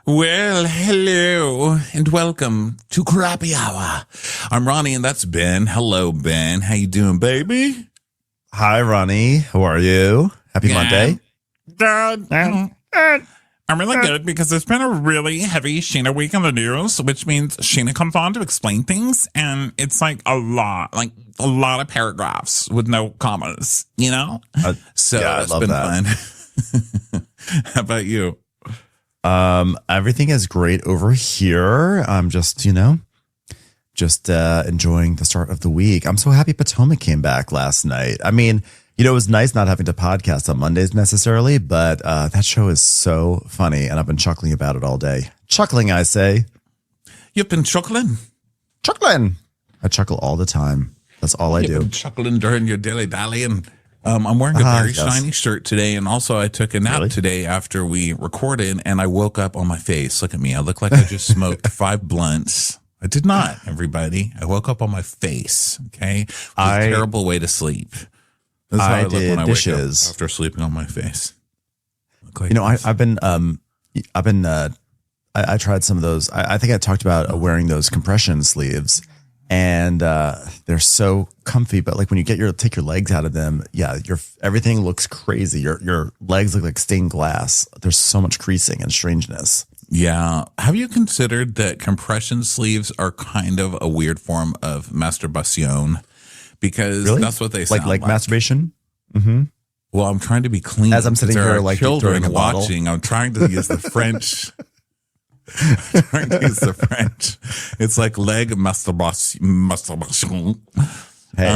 Well, hello and welcome to Crappy Hour. I'm Ronnie and that's Ben. Hello, Ben. How you doing, baby? Hi, Ronnie. How are you? Happy Monday. I'm really good because there's been a really heavy Scheana week on the news, which means Scheana comes on to explain things, and it's like a lot of paragraphs with no commas, you know? So yeah, it's been fun. How about you? Everything is great over here. I'm just enjoying the start of the week. I'm so happy Potomac came back last night. I mean, it was nice not having to podcast on Mondays necessarily, but that show is so funny, and I've been chuckling about it all day. Chuckling, I say. You've been chuckling? Chuckling. I chuckle all the time. That's all I do. Been chuckling during your dilly-dally, and I'm wearing a very shiny shirt today, and also I took a nap today after we recorded, and I woke up on my face. Look at me. I look like I just smoked 5 blunts. I did not, everybody. I woke up on my face, okay? It was a terrible way to sleep. That's how I look when I wake up after sleeping on my face. Like I tried some of those. I think I talked about wearing those compression sleeves, and they're so comfy. But like when you take your legs out of them, everything looks crazy. Your legs look like stained glass. There's so much creasing and strangeness. Yeah. Have you considered that compression sleeves are kind of a weird form of masturbation? Because that's what they sound like. Like masturbation? Mm-hmm. Well, I'm trying to be clean. As I'm sitting here, like children watching, I'm trying to use the French. It's like leg masturbation. Hey,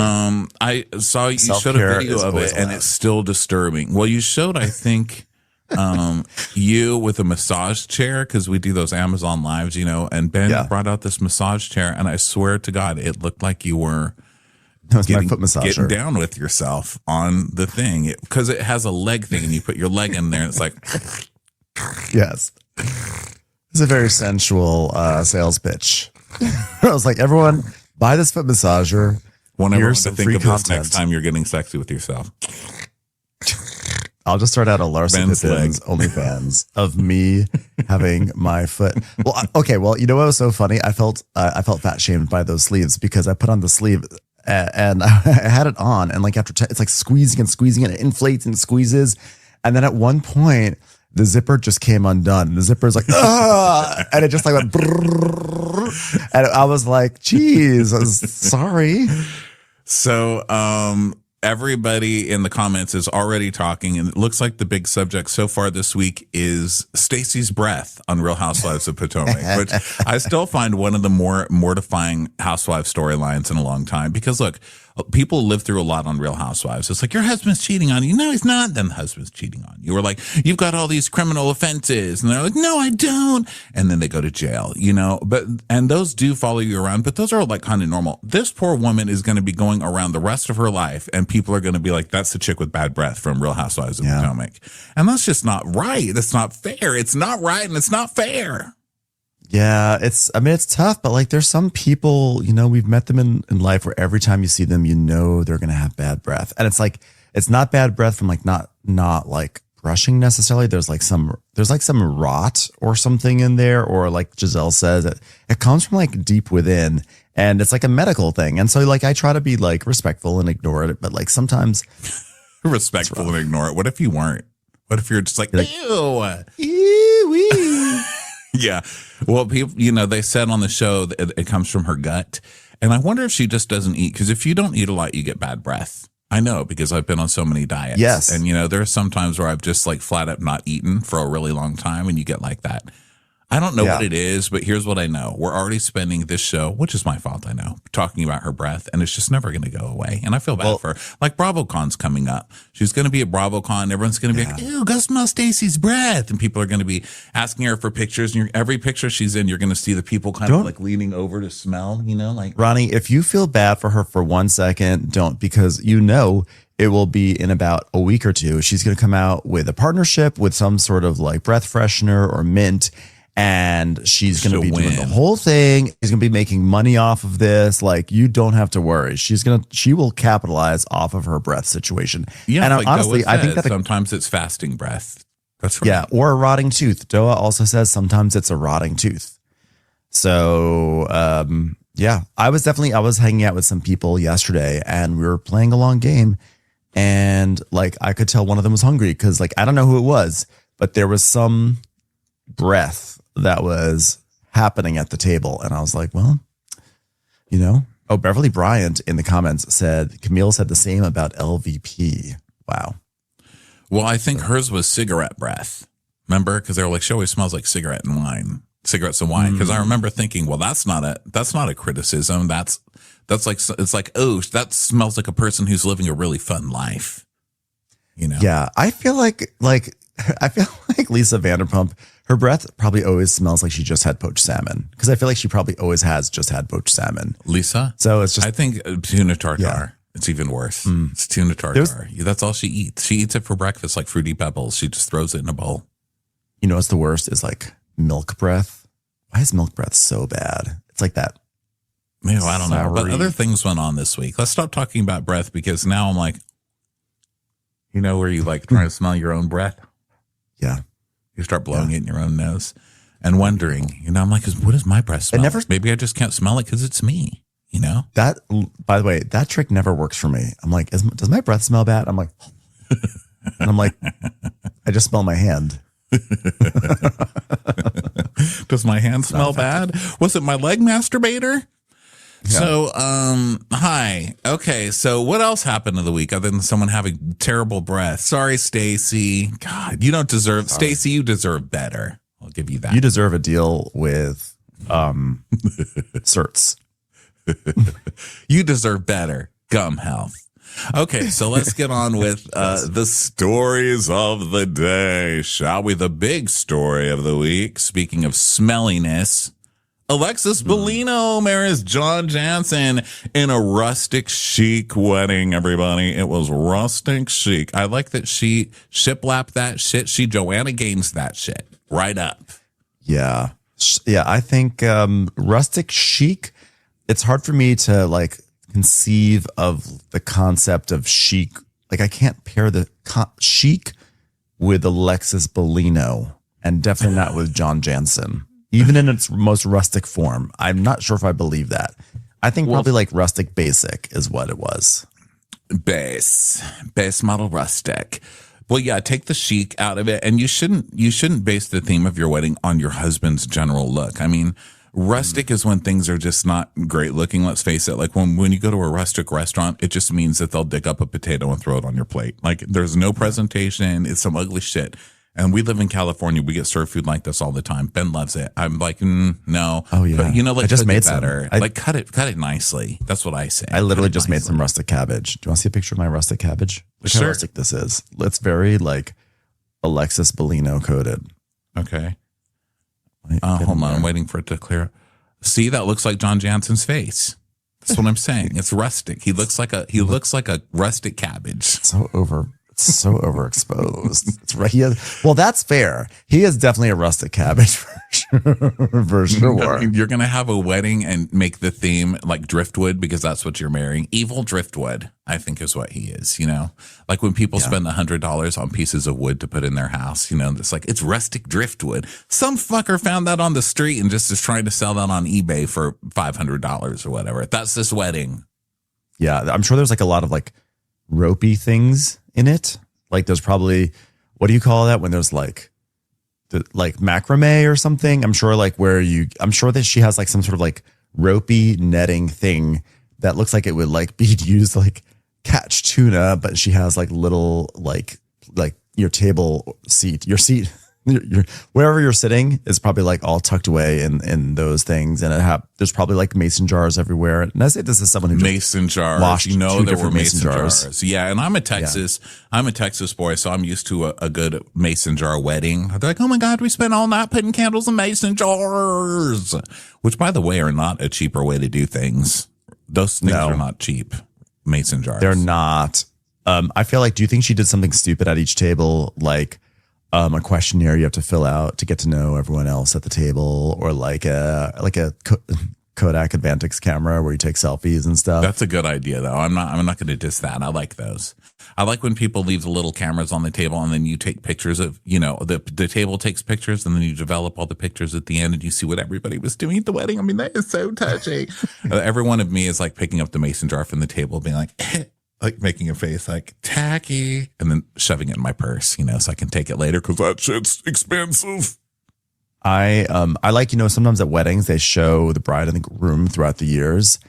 I saw you showed a video of it, and it's still disturbing. Well, you showed, I think, you with a massage chair, because we do those Amazon lives, and Ben brought out this massage chair, and I swear to God, it looked like you were my foot massager. Getting down with yourself on the thing, because it has a leg thing, and you put your leg in there, and it's like, yes, it's a very sensual sales pitch. I was like, everyone, buy this foot massager. Here's some free content next time you're getting sexy with yourself. I'll just start out a Larson Pippin's OnlyFans of me having my foot. Well, okay. Well, you know what was so funny? I felt fat shamed by those sleeves because I put on the sleeve and I had it on, and like after it's like squeezing and it inflates and squeezes, and then at one point the zipper just came undone. The zipper is like, and it just like went, and I was like, geez, I was sorry. So, everybody in the comments is already talking, and it looks like the big subject so far this week is Stacey's breath on Real Housewives of Potomac, which I still find one of the more mortifying housewife storylines in a long time. Because look, people live through a lot on Real Housewives. It's like, your husband's cheating on you. No, he's not. Then the husband's cheating on you. Or like, you've got all these criminal offenses. And they're like, no, I don't. And then they go to jail, and those do follow you around, but those are like kind of normal. This poor woman is going to be going around the rest of her life, and people are going to be like, that's the chick with bad breath from Real Housewives of Potomac. And that's just not right. That's not fair. It's not right, and it's not fair. Yeah, it's tough, but like there's some people, we've met them in life where every time you see them, they're going to have bad breath. And it's like, it's not bad breath from like, not like brushing necessarily. There's some rot or something in there, or like Giselle says, it comes from like deep within, and it's like a medical thing. And so like, I try to be like respectful and ignore it, but like sometimes respectful and ignore it. What if you weren't? What if you're just like, ew. Yeah. Well, people, they said on the show that it comes from her gut. And I wonder if she just doesn't eat. Because if you don't eat a lot, you get bad breath. I know, because I've been on so many diets. Yes. And, there are some times where I've just like flat up not eaten for a really long time, and you get like that. I don't know what it is, but here's what I know. We're already spending this show, which is my fault, I know, talking about her breath, and it's just never going to go away. And I feel bad for her. Like BravoCon's coming up. She's going to be at BravoCon. Everyone's going to be like, ew, go smell Stacey's breath. And people are going to be asking her for pictures. And every picture she's in, you're going to see the people kind of like leaning over to smell, like. Ronnie, if you feel bad for her for 1 second, don't, because it will be in about a week or two. She's going to come out with a partnership with some sort of like breath freshener or mint. And she's going to be doing the whole thing. She's going to be making money off of this. Like, you don't have to worry. She will capitalize off of her breath situation. Yeah, and like honestly, I think that sometimes it's fasting breath. That's right. Yeah, or a rotting tooth. Doa also says sometimes it's a rotting tooth. So, yeah, I was hanging out with some people yesterday and we were playing a long game and like I could tell one of them was hungry because like I don't know who it was, but there was some breath that was happening at the table. And I was like, well, you know, Beverly Bryant in the comments said Camille said the same about LVP. Wow. Well, I think hers was cigarette breath. Remember? Because they were like, she always smells like cigarettes and wine. Because I remember thinking, well, that's not a criticism. That's like, it's like, oh, that smells like a person who's living a really fun life. You know? Yeah. I feel like Lisa Vanderpump, her breath probably always smells like she just had poached salmon. Because I feel like she probably always has just had poached salmon. Lisa? So it's just, I think tuna tartare. Yeah. It's even worse. It's tuna tartare. That's all she eats. She eats it for breakfast like Fruity Pebbles. She just throws it in a bowl. You know what's the worst is like milk breath. Why is milk breath so bad? It's like that. Maybe, I don't know. But other things went on this week. Let's stop talking about breath because now I'm like, you know, where you like trying to smell your own breath? Yeah. You start blowing it in your own nose and wondering, you know, I'm like, what does my breath smell? Maybe I just can't smell it because it's me. You know, that, by the way, that trick never works for me. I'm like, does my breath smell bad? I'm like, and I'm like, I just smell my hand. Does my hand smell bad? Was it my leg masturbator? Yeah. So, hi. Okay. So what else happened in the week other than someone having terrible breath? Sorry, Stacy. God, you don't deserve, Stacy, you deserve better. I'll give you that. You deserve a deal with, certs. You deserve better. Gum health. Okay, so let's get on with the stories of the day, shall we? The big story of the week, speaking of smelliness, Alexis Bellino marries John Jansen in a rustic chic wedding, everybody. It was rustic chic. I like that she shiplapped that shit. She Joanna Gaines that shit right up. Yeah. Yeah, I think rustic chic, it's hard for me to like conceive of the concept of chic. Like I can't pair the chic with Alexis Bellino and definitely not with John Jansen, even in its most rustic form. I'm not sure if I believe that. I think probably like rustic basic is what it was. Base model rustic. Well, yeah, take the chic out of it. And you shouldn't base the theme of your wedding on your husband's general look. I mean, rustic is when things are just not great looking. Let's face it. Like when you go to a rustic restaurant, it just means that they'll dig up a potato and throw it on your plate. Like there's no presentation. It's some ugly shit. And we live in California. We get served food like this all the time. Ben loves it. I'm like, no. Oh yeah. But, you know, like I just made better. Like cut it nicely. That's what I say. I literally just made some rustic cabbage. Do you want to see a picture of my rustic cabbage? Look how rustic this is. It's very like Alexis Bellino coded. Okay. Hold on. I'm waiting for it to clear. See, that looks like John Jansen's face. That's what I'm saying. It's rustic. He looks like a rustic cabbage. So overexposed. It's right. Well, that's fair. He is definitely a rustic cabbage for sure. You're going to have a wedding and make the theme like driftwood because that's what you're marrying. Evil driftwood, I think, is what he is. You know, like when people spend $100 on pieces of wood to put in their house. You know, it's like it's rustic driftwood. Some fucker found that on the street and just is trying to sell that on eBay for $500 or whatever. That's this wedding. Yeah, I'm sure there's like a lot of like ropey things in it. Like there's probably, what do you call that when there's like macrame or something? I'm sure that she has like some sort of like ropey netting thing that looks like it would like be used to like catch tuna, but she has like little like your table seat, your seat, your wherever you're sitting is probably like all tucked away in those things, and there's probably like mason jars everywhere. And I say this is someone who mason jars, washed there were mason jars. Yeah, and I'm a Texas boy, so I'm used to a good mason jar wedding. They're like, oh my God, we spent all night putting candles in mason jars, which by the way are not a cheaper way to do things. Those things are not cheap. Mason jars, they're not. I feel like, do you think she did something stupid at each table, like a questionnaire you have to fill out to get to know everyone else at the table, or like a Kodak Advantix camera where you take selfies and stuff. That's a good idea, though. I'm not going to diss that. I like those. I like when people leave the little cameras on the table and then you take pictures of, the table takes pictures and then you develop all the pictures at the end and you see what everybody was doing at the wedding. I mean, that is so touching. Every one of me is like picking up the mason jar from the table, being like, like making a face like tacky, and then shoving it in my purse, so I can take it later because that shit's expensive. I like, sometimes at weddings, they show the bride and the groom throughout the years.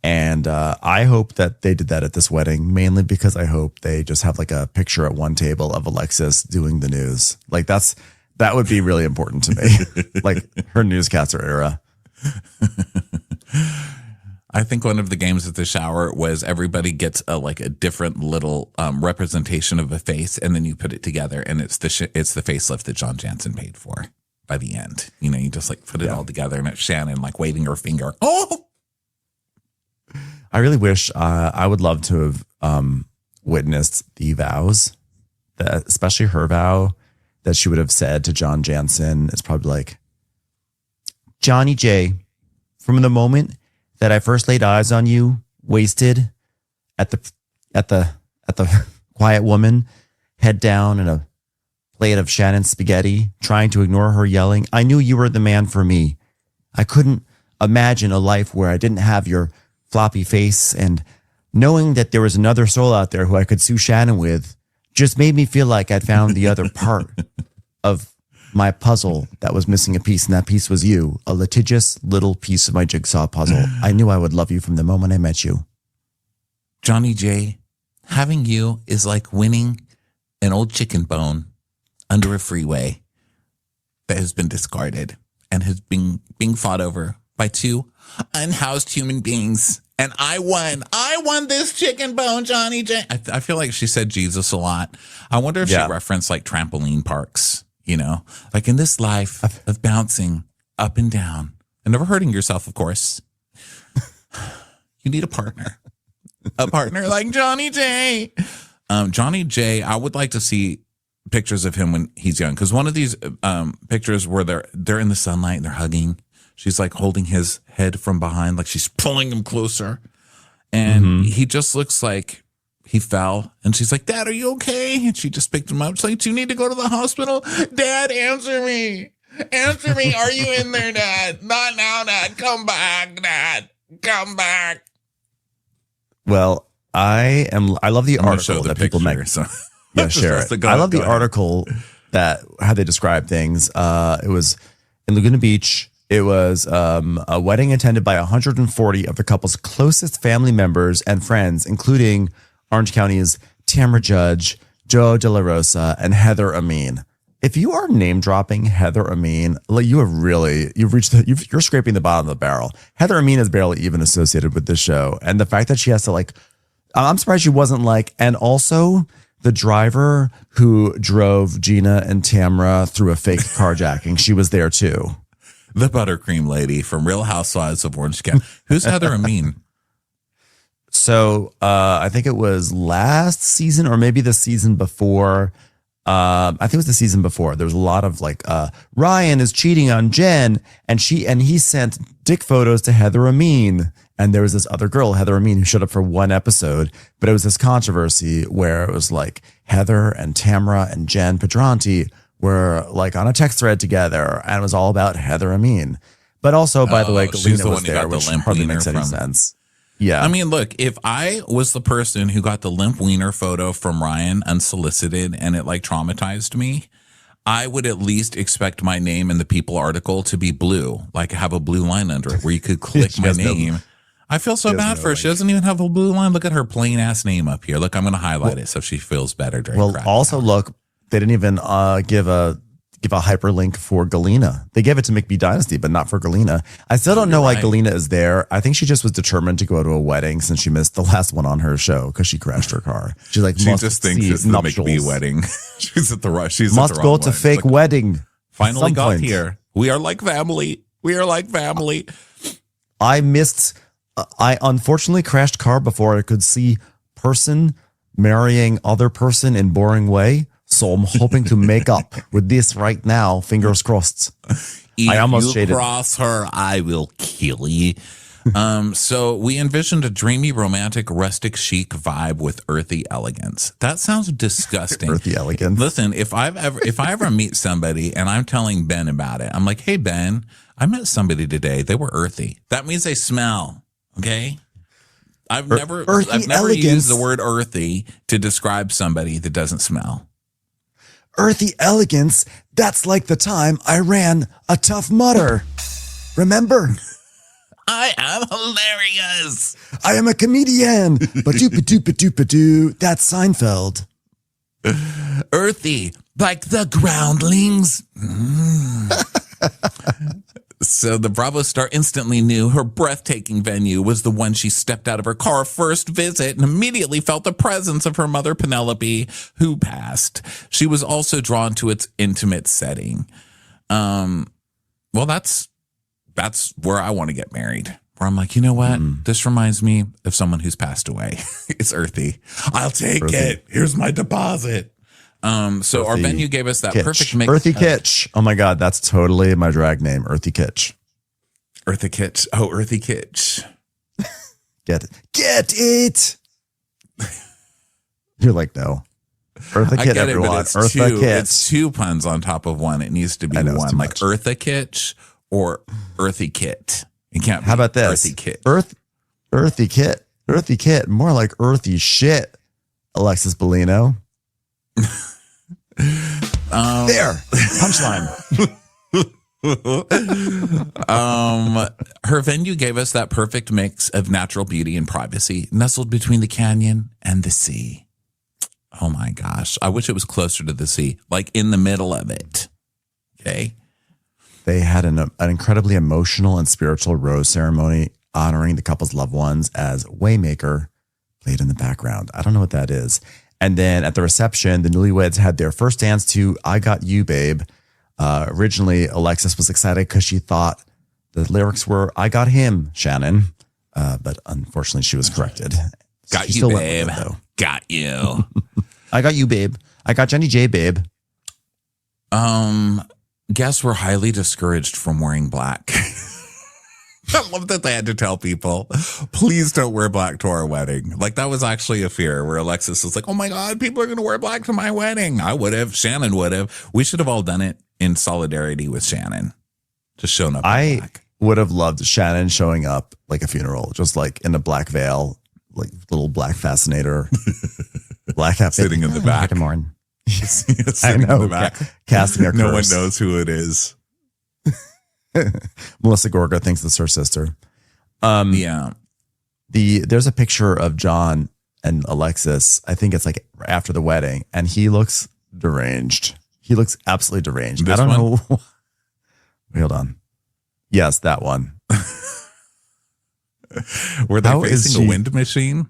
And I hope that they did that at this wedding, mainly because I hope they just have like a picture at one table of Alexis doing the news. Like that would be really important to me. Like her newscaster era. I think one of the games at the shower was everybody gets a different little representation of a face, and then you put it together, and it's the facelift that John Jansen paid for by the end. You just like put it all together, and it's Shannon like waving her finger. Oh, I really wish I would love to have witnessed the vows, especially her vow that she would have said to John Jansen. It's probably like, Johnny J, from the moment that I first laid eyes on you, wasted at the quiet woman, head down in a plate of Shannon's spaghetti, trying to ignore her yelling, I knew you were the man for me. I couldn't imagine a life where I didn't have your floppy face, and knowing that there was another soul out there who I could sue Shannon with just made me feel like I'd found the other part of my puzzle that was missing a piece, and that piece was you, a litigious little piece of my jigsaw puzzle. I knew I would love you from the moment I met you. Johnny J, having you is like winning an old chicken bone under a freeway that has been discarded and has been being fought over by two unhoused human beings. And I won this chicken bone, Johnny J. I feel like she said Jesus a lot. I wonder if she referenced like trampoline parks, like in this life of bouncing up and down and never hurting yourself, of course. You need a partner like Johnny J. Johnny J, I would like to see pictures of him when he's young. Cause one of these pictures where they're in the sunlight and they're hugging. She's like holding his head from behind, like she's pulling him closer. And he just looks like he fell. And she's like, Dad, are you okay? And she just picked him up. She's like, do you need to go to the hospital? Dad, answer me. Answer me. Are you in there, Dad? Not now, Dad. Come back, Dad. Come back. Well, I love the article that people make. So. Yeah, share it. I love the article that how they describe things. It was in Laguna Beach. It was a wedding attended by 140 of the couple's closest family members and friends, including Orange County's Tamra Judge, Joe De La Rosa, and Heather Amin. If you are name dropping Heather Amin, you're scraping the bottom of the barrel. Heather Amin is barely even associated with this show. And the fact that she has to I'm surprised she wasn't and also the driver who drove Gina and Tamra through a fake carjacking, she was there too. The buttercream lady from Real Housewives of Orange County. Who's Heather Amin? So I think it was last season or maybe the season before. I think it was the season before. There was a lot of Ryan is cheating on Jen, and he sent dick photos to Heather Amin. And there was this other girl, Heather Amin, who showed up for one episode. But it was this controversy where it was Heather and Tamra and Jen Pedranti were on a text thread together, and it was all about Heather Amin. But also, by the way, Galina was there, which hardly makes any sense. Yeah. I mean, look, if I was the person who got the limp wiener photo from Ryan unsolicited and it traumatized me, I would at least expect my name in the People article to be blue, have a blue line under it where you could click my name. I feel so bad for her. She doesn't even have a blue line. Look at her plain ass name up here. Look, I'm going to highlight it so she feels better during Crackdown. Also look, they didn't even give a hyperlink for Galina. They gave it to McBee Dynasty, but not for Galina. I still don't know why Galina is there. I think she just was determined to go to a wedding since she missed the last one on her show because she crashed her car. She's she just thinks it's the McBee wedding. She's at the rush. She's must at the go wrong to one. fake wedding. Finally got here. We are like family. We are like family. I unfortunately crashed car before I could see person marrying other person in boring way. So I'm hoping to make up with this right now. Fingers crossed. If I almost you shaded. Cross her, I will kill you. So we envisioned a dreamy, romantic, rustic, chic vibe with earthy elegance. That sounds disgusting. Earthy elegance. Listen, if I ever meet somebody and I'm telling Ben about it, I'm like, hey Ben, I met somebody today. They were earthy. That means they smell. Okay. I've never used the word earthy to describe somebody that doesn't smell. Earthy elegance. That's like the time I ran a Tough Mudder. Remember? I am hilarious. I am a comedian. Ba-doop-a-doop-a-doop-a-doo. That's Seinfeld. Earthy, like the groundlings. So the Bravo star instantly knew her breathtaking venue was the one she stepped out of her car first visit and immediately felt the presence of her mother Penelope, who passed. She was also drawn to its intimate setting. Well, that's where I want to get married. Where I'm like, you know what? This reminds me of someone who's passed away. It's earthy. I'll take it. Here's my deposit. So our venue gave us that perfect mix. Earthy Kitsch. Oh my God, that's totally my drag name. Earthy Kitsch. Earthy Kitsch. Oh, Earthy Kitsch. Get it. Get it. You're like, no. Eartha Kitt, everyone. Eartha Kitt. It's two puns on top of one. It needs to be one. Like Eartha Kitsch or Earthy Kit. It can't be. How about this? Earthy Kit. Earthy Kit. Earthy Kit. More like earthy shit. Alexis Bellino. There. Punchline. Her venue gave us that perfect mix of natural beauty and privacy, nestled between the canyon and the sea. Oh my gosh. I wish it was closer to the sea, like in the middle of it. Okay. They had an incredibly emotional and spiritual rose ceremony honoring the couple's loved ones as Waymaker played in the background. I don't know what that is. And then at the reception, the newlyweds had their first dance to I Got You, Babe. Originally, Alexis was excited because she thought the lyrics were I got him, Shannon. But unfortunately, she was corrected. Got you, babe. Got you. I got you, babe. I got Jenny J, babe. Guests were highly discouraged from wearing black. I love that they had to tell people, please don't wear black to our wedding. Like that was actually a fear where Alexis was like, oh my God, people are going to wear black to my wedding. I would have. Shannon would have. We should have all done it in solidarity with Shannon. Just showing up in black. Would have loved Shannon showing up like a funeral, just like in a black veil, like little black fascinator, black hat sitting in the back. Good morning. I know. In the back. Casting her curse. No one knows who it is. Melissa Gorga thinks it's her sister. Yeah. There's a picture of John and Alexis. I think it's like after the wedding, and he looks deranged. He looks absolutely deranged. I don't know. Wait, hold on. Yes, that one. Were they facing a wind machine?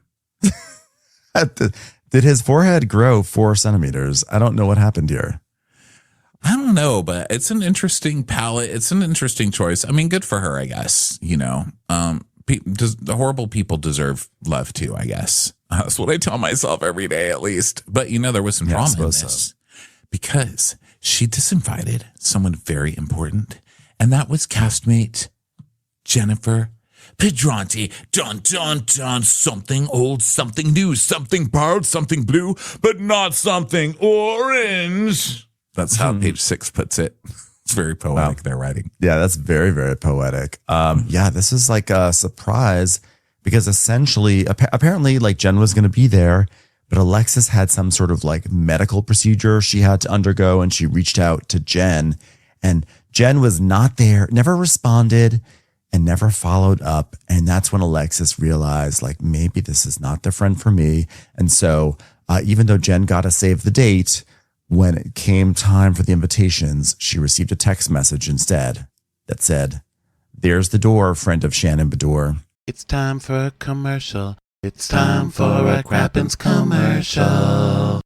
Did his forehead grow 4 centimeters? I don't know what happened here. I don't know, but it's an interesting palette. It's an interesting choice. I mean, good for her, I guess. You know, the horrible people deserve love too, I guess. That's what I tell myself every day, at least. But, you know, there was some drama in this because she disinvited someone very important, and that was castmate Jennifer Pedranti. Dun, dun, dun. Something old, something new, something borrowed, something blue, but not something orange. That's how page 6 puts it. It's very poetic, their writing. Yeah, that's very, very poetic. Yeah, this is like a surprise because essentially, apparently, like Jen was going to be there, but Alexis had some sort of like medical procedure she had to undergo, and she reached out to Jen, and Jen was not there, never responded, and never followed up. And that's when Alexis realized, like, maybe this is not the friend for me. And so even though Jen got to save the date, when it came time for the invitations, she received a text message instead that said, there's the door, friend of Shannon Bedore. It's time for a commercial. It's time for a Crappens commercial.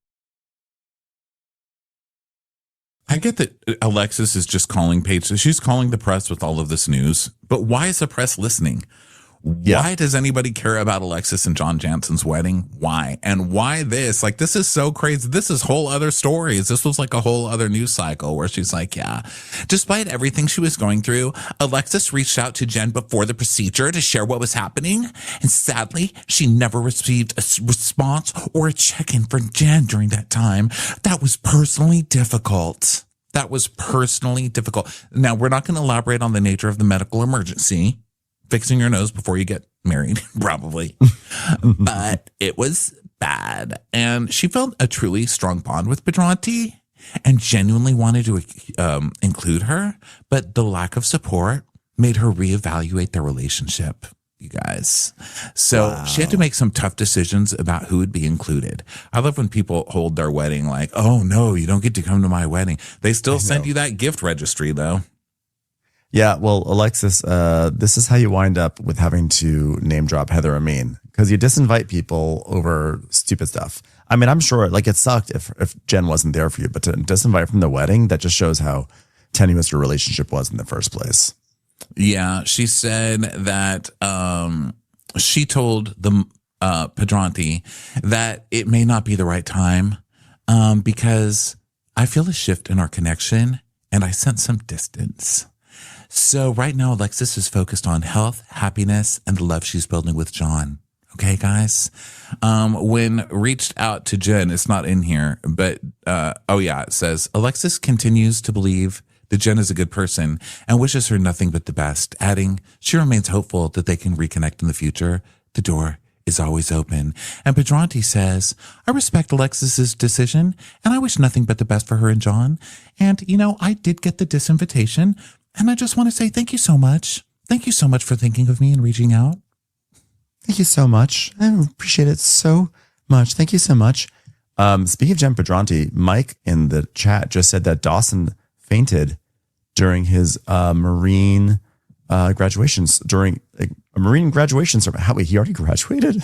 I get that Alexis is just calling Paige. She's calling the press with all of this news. But why is the press listening? Why does anybody care about Alexis and John Jansen's wedding? Why? And why this? Like, this is so crazy. This is whole other stories. This was like a whole other news cycle where she's like, yeah, despite everything she was going through, Alexis reached out to Jen before the procedure to share what was happening. And sadly, she never received a response or a check-in from Jen during that time. That was personally difficult. Now, we're not going to elaborate on the nature of the medical emergency. Fixing your nose before you get married, probably. But it was bad. And she felt a truly strong bond with Pedranti and genuinely wanted to include her. But the lack of support made her reevaluate their relationship, you guys. So she had to make some tough decisions about who would be included. I love when people hold their wedding like, oh, no, you don't get to come to my wedding. They still send you that gift registry, though. Yeah, well, Alexis, this is how you wind up with having to name drop Heather Amin, because you disinvite people over stupid stuff. I mean, I'm sure like it sucked if Jen wasn't there for you, but to disinvite from the wedding, that just shows how tenuous your relationship was in the first place. Yeah, she said that she told the Pedranti that it may not be the right time because I feel a shift in our connection and I sense some distance. So right now, Alexis is focused on health, happiness, and the love she's building with John. Okay, guys? When reached out to Jen, it's not in here, but it says, Alexis continues to believe that Jen is a good person and wishes her nothing but the best, adding, she remains hopeful that they can reconnect in the future. The door is always open. And Pedranti says, I respect Alexis's decision, and I wish nothing but the best for her and John. And, I did get the disinvitation, and I just want to say thank you so much. Thank you so much for thinking of me and reaching out. Thank you so much. I appreciate it so much. Thank you so much. Speaking of Jen Pedranti, Mike in the chat just said that Dawson fainted during his Marine graduations, during a Marine graduation ceremony. Wait, he already graduated?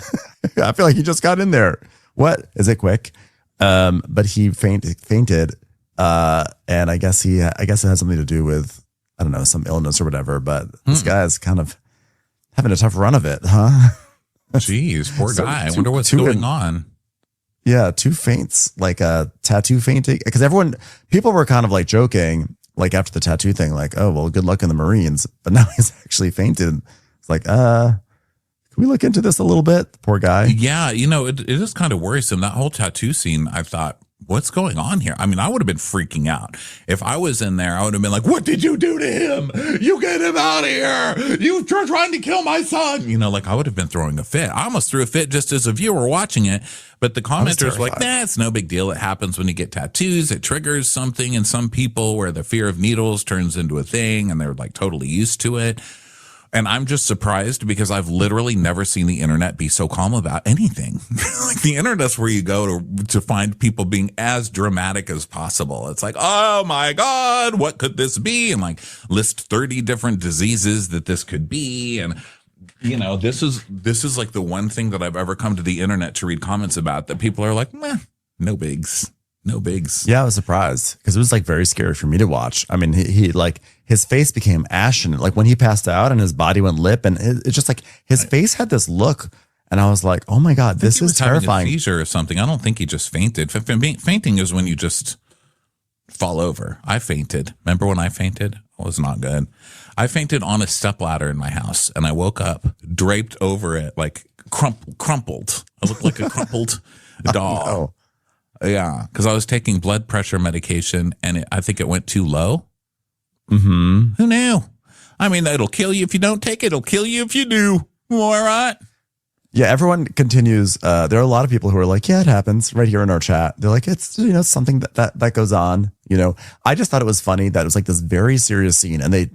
I feel like he just got in there. What? Is it quick? But he fainted. And I guess it has something to do with, I don't know, some illness or whatever, but this guy is kind of having a tough run of it, huh? Jeez, poor guy. I wonder what's going on. Yeah, 2 faints, like a tattoo fainting. Because people were kind of like joking, like after the tattoo thing, like, oh, well, good luck in the Marines. But now he's actually fainted. It's like, can we look into this a little bit? Poor guy. Yeah, it is kind of worrisome. That whole tattoo scene, I thought, what's going on here? I mean, I would have been freaking out. If I was in there, I would have been like, what did you do to him? You get him out of here. You're trying to kill my son. I would have been throwing a fit. I almost threw a fit just as a viewer watching it. But the commenters were like, nah, it's no big deal. It happens when you get tattoos. It triggers something in some people where the fear of needles turns into a thing and they're like totally used to it. And I'm just surprised because I've literally never seen the internet be so calm about anything. Like the internet's where you go to find people being as dramatic as possible. It's like, oh my God, what could this be? And like list 30 different diseases that this could be. And this is like the one thing that I've ever come to the internet to read comments about that people are like, meh, no bigs. No bigs. Yeah, I was surprised because it was like very scary for me to watch. I mean, he like his face became ashen, like when he passed out and his body went limp, and it's just like his face had this look, and I was like, oh my God, this is terrifying. Having a seizure or something. I don't think he just fainted. Fainting is when you just fall over. I fainted. Remember when I fainted? It was not good. I fainted on a stepladder in my house, and I woke up draped over it, like crumpled. I looked like a crumpled dog. Oh, no. Yeah, because I was taking blood pressure medication, and I think it went too low. Mm-hmm. Who knew? I mean, it'll kill you if you don't take it. It'll kill you if you do. All right. Yeah, everyone continues. There are a lot of people who are like, yeah, it happens right here in our chat. They're like, it's something that goes on. I just thought it was funny that it was like this very serious scene, and they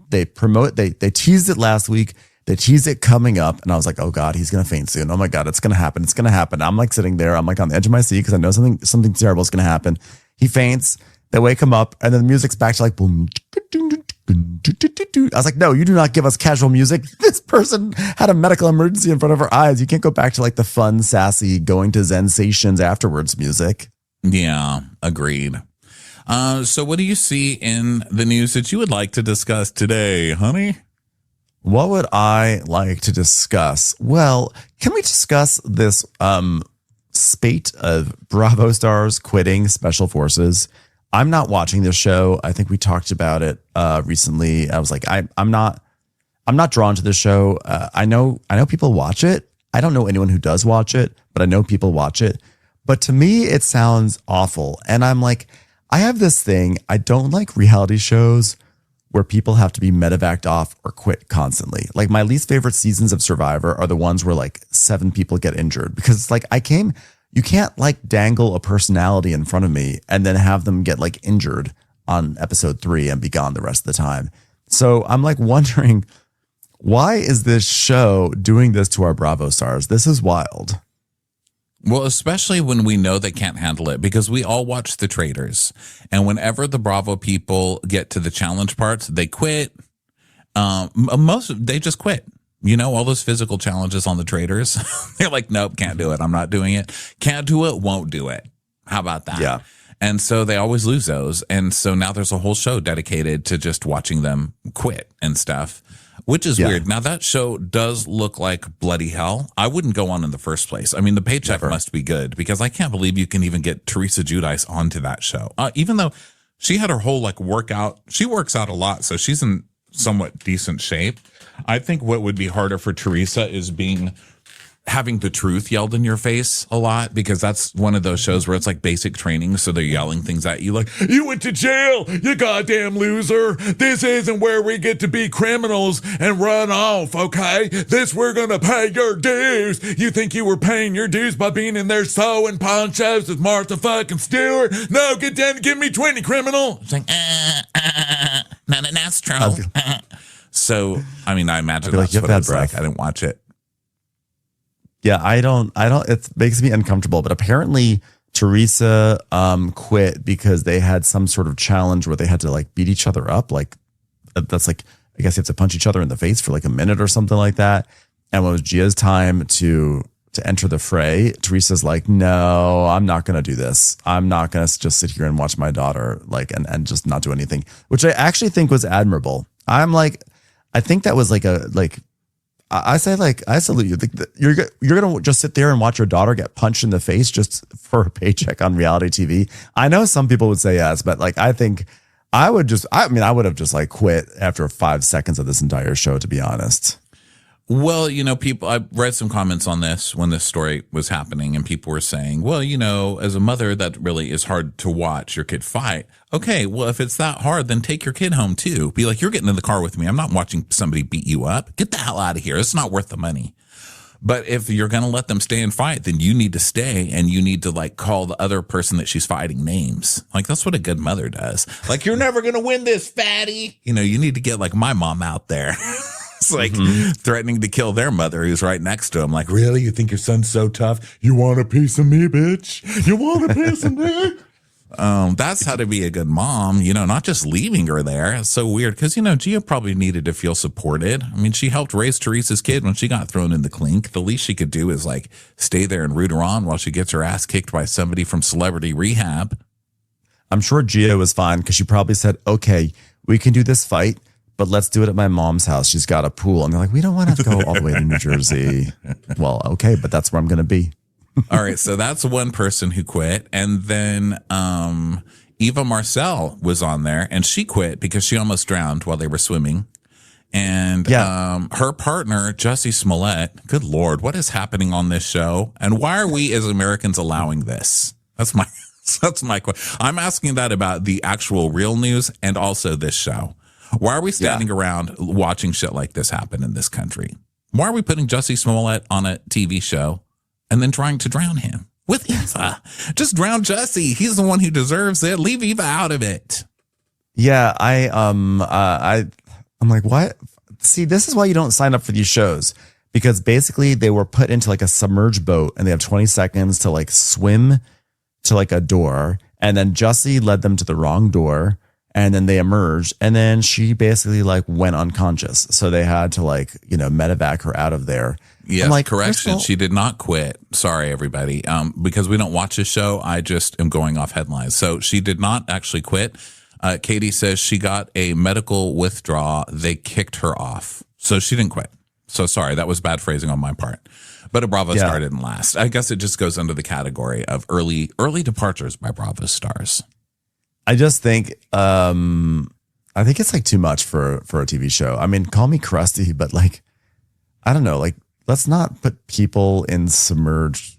teased it last week. They teased it coming up, and I was like, oh God, he's going to faint soon. Oh my God, it's going to happen. It's going to happen. I'm like sitting there. I'm like on the edge of my seat because I know something terrible is going to happen. He faints. They wake him up, and then the music's back to like boom. I was like, no, you do not give us casual music. This person had a medical emergency in front of her eyes. You can't go back to like the fun, sassy, going to Zensations afterwards music. Yeah, agreed. So what do you see in the news that you would like to discuss today, honey? What would I like to discuss? Well, can we discuss this spate of Bravo stars quitting Special Forces? I'm not watching this show. I think we talked about it recently. I was like, I'm not drawn to this show. I know people watch it. I don't know anyone who does watch it, but I know people watch it. But to me, it sounds awful. And I'm like, I have this thing. I don't like reality shows where people have to be medevaced off or quit constantly. Like my least favorite seasons of Survivor are the ones where like 7 people get injured, because it's like you can't like dangle a personality in front of me and then have them get like injured on episode 3 and be gone the rest of the time. So I'm like wondering, why is this show doing this to our Bravo stars? This is wild. Well, especially when we know they can't handle it, because we all watch The Traitors, and whenever the Bravo people get to the challenge parts, they quit. They just quit. You know, all those physical challenges on The Traitors, they're like, nope, can't do it. I'm not doing it. Can't do it. Won't do it. How about that? Yeah. And so they always lose those. And so now there's a whole show dedicated to just watching them quit and stuff, which is weird. Now that show does look like bloody hell. I wouldn't go on in the first place. I mean, the paycheck must be good, because I can't believe you can even get Teresa Giudice onto that show. Even though she had her whole like workout, she works out a lot, so she's in somewhat decent shape. I think what would be harder for Teresa is having the truth yelled in your face a lot, because that's one of those shows where it's like basic training. So they're yelling things at you like, you went to jail, you goddamn loser. This isn't where we get to be criminals and run off, okay? We're going to pay your dues. You think you were paying your dues by being in there sewing ponchos with Martha fucking Stewart? No, get down and give me 20, criminal. It's like, none of that's true. So, I mean, I imagine that's what it's like. I didn't watch it. Yeah, I don't, it makes me uncomfortable, but apparently Teresa quit because they had some sort of challenge where they had to like beat each other up. Like that's like, I guess you have to punch each other in the face for like a minute or something like that. And when it was Gia's time to enter the fray, Teresa's like, no, I'm not going to do this. I'm not going to just sit here and watch my daughter like, and just not do anything, which I actually think was admirable. I'm like, I think that was I say, like, I salute you. You're going to just sit there and watch your daughter get punched in the face just for a paycheck on reality TV. I know some people would say yes, but like, I think I would have just like quit after 5 seconds of this entire show, to be honest. Well, you know, I read some comments on this when this story was happening, and people were saying, well, you know, as a mother, that really is hard to watch your kid fight. Okay, well, if it's that hard, then take your kid home too. Be like, you're getting in the car with me. I'm not watching somebody beat you up. Get the hell out of here. It's not worth the money. But if you're going to let them stay and fight, then you need to stay, and you need to like call the other person that she's fighting names. Like, that's what a good mother does. Like, you're never going to win this, fatty. You know, you need to get like my mom out there. It's like threatening to kill their mother who's right next to him. Like, really? You think your son's so tough? You want a piece of me, bitch? You want a piece of me? That's how to be a good mom, you know, not just leaving her there. It's so weird because, you know, Gia probably needed to feel supported. I mean, she helped raise Teresa's kid when she got thrown in the clink. The least she could do is like stay there and root her on while she gets her ass kicked by somebody from celebrity rehab. I'm sure Gia was fine because she probably said, okay, we can do this fight, but let's do it at my mom's house. She's got a pool. And they're like, we don't want to go all the way to New Jersey. Well, okay, but that's where I'm going to be. All right. So that's one person who quit. And then Eva Marcel was on there, and she quit because she almost drowned while they were swimming. And her partner, Jussie Smollett, good Lord, what is happening on this show? And why are we as Americans allowing this? That's my question. I'm asking that about the actual real news and also this show. Why are we standing around watching shit like this happen in this country? Why are we putting Jussie Smollett on a TV show and then trying to drown him with Eva? Just drown Jussie. He's the one who deserves it. Leave Eva out of it. Yeah, I'm like, why? See, this is why you don't sign up for these shows, because basically they were put into like a submerged boat and they have 20 seconds to like swim to like a door, and then Jussie led them to the wrong door. And then they emerged, and then she basically like went unconscious. So they had to like, you know, medevac her out of there. Yeah, like, correction. She did not quit. Sorry, everybody. Because we don't watch this show, I just am going off headlines. So she did not actually quit. Katie says she got a medical withdrawal. They kicked her off. So she didn't quit. So sorry, that was bad phrasing on my part. But a Bravo star didn't last. I guess it just goes under the category of early departures by Bravo stars. I just think I think it's like too much for a TV show. I mean, call me crusty, but like, I don't know, like, let's not put people in submerged